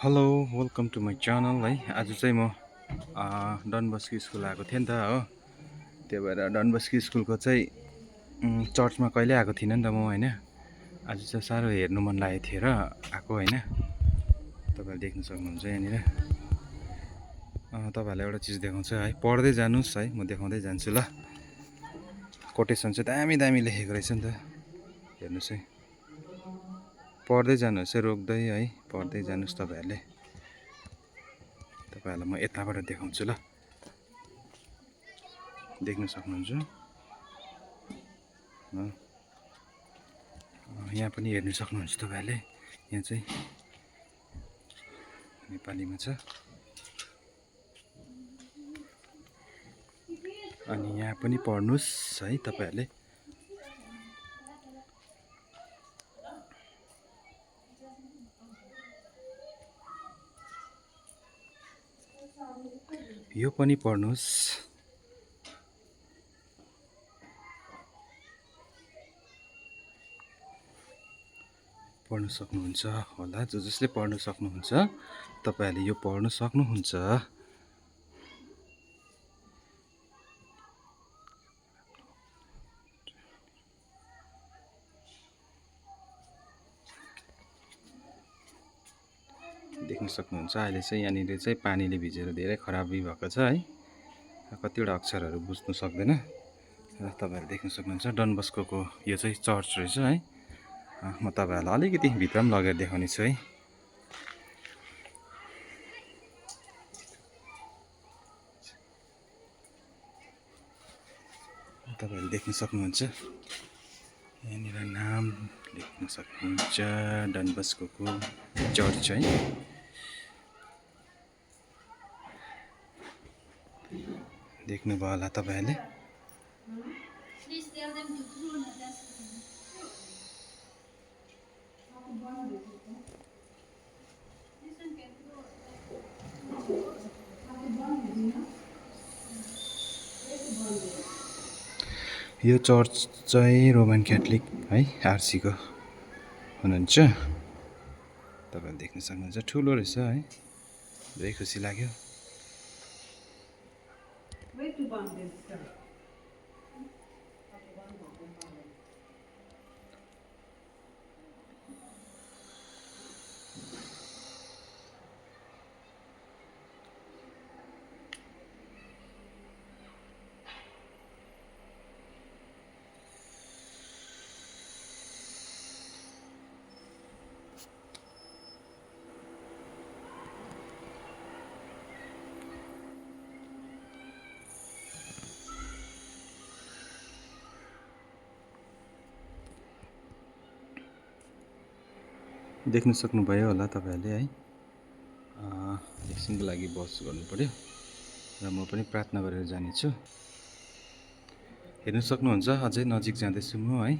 Hello welcome to my channel है। आज चाहिँ म डनबस्को स्कुल आएको थिएँ नि त हो। त्यो भएर डनबस्को स्कुलको चाहिँ चर्चमा कहिले आएको थिइनँ नि त म होइन। आज चाहिँ साह्रो हेर्नु मन लागेको थियो र आएको होइन। तपाईँले देख्न सक्नुहुन्छ यहाँनिर तपाईँहरूलाई एउटा चिज देखाउँछु है, पढ्दै जानुहोस् है, म देखाउँदै जान्छु ल। कोटेसन चाहिँ दामी दामी लेखेको रहेछ नि त, हेर्नुहोस् है। पढ्दै जानुहोस् है, रोक्दै है, पढ्दै जानुहोस् तपाईँहरूले। तपाईँहरूलाई म यताबाट देखाउँछु ल, देख्न सक्नुहुन्छ। यहाँ पनि हेर्न सक्नुहुन्छ तपाईँहरूले, यहाँ चाहिँ नेपालीमा छ। अनि यहाँ पनि पढ्नुहोस् है तपाईँहरूले। यो पनि पढ्नुहोस्। पढ्न सक्नुहुन्छ होला, जसले पढ्न सक्नुहुन्छ तपाईँहरूले यो पढ्न सक्नुहुन्छ। देख्न सक्नुहुन्छ अहिले चाहिँ यहाँनिर चाहिँ पानीले भिजेर धेरै खराबी भएको छ है। कतिवटा अक्षरहरू बुझ्नु सक्दैन र तपाईँहरू देख्न सक्नुहुन्छ डनबस्कोको यो चाहिँ चर्च रहेछ है। म तपाईँहरूलाई अलिकति भित्र पनि लगेर देखाउने छु है। तपाईँहरूले देख्न सक्नुहुन्छ, यहाँनिर नाम लेख्न सक्नुहुन्छ डनबस्कोको चर्च है। देख्नुभयो होला तपाईँहरूले। यो चर्च चाहिँ रोमन क्याथोलिक है, आरसीको हुनुहुन्छ। तपाईँले देख्न सक्नुहुन्छ, ठुलो रहेछ है, धेरै खुसी लाग्यो। देख्न सक्नुभयो होला तपाईँहरूले है। एकछिनको लागि बस गर्नु पर्यो र म पनि प्रार्थना गरेर जानेछु। हेर्न सक्नुहुन्छ, अझै नजिक जाँदैछु म है।